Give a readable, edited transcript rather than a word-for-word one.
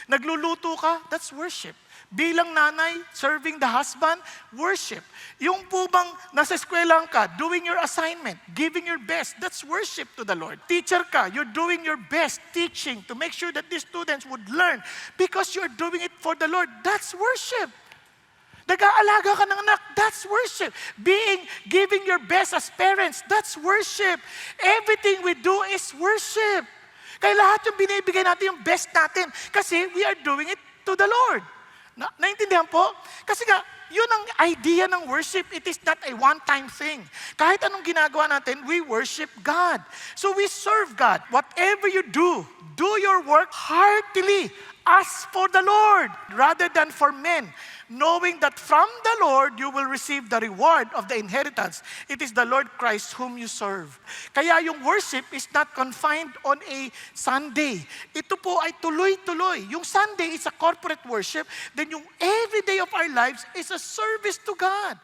Nagluluto ka, that's worship. Bilang nanay, serving the husband, worship. Yung po bang nasa eskwelahan ka, doing your assignment, giving your best, that's worship to the Lord. Teacher ka, you're doing your best teaching to make sure that these students would learn because you're doing it for the Lord, that's worship. Nag-aalaga ka ng anak, that's worship. Giving your best as parents, that's worship. Everything we do is worship. Kaya lahat yung binibigay natin, yung best natin, kasi we are doing it to the Lord. Naintindihan po? Kasi nga, yun ang idea ng worship. It is not a one-time thing. Kahit anong ginagawa natin, we worship God. So we serve God. Whatever you do your work heartily as for the Lord rather than for men, knowing that from the Lord you will receive the reward of the inheritance. It is the Lord Christ whom you serve. Kaya yung worship is not confined on a Sunday. Ito po ay tuloy-tuloy. Yung Sunday is a corporate worship, then yung every day of our lives is a service to God.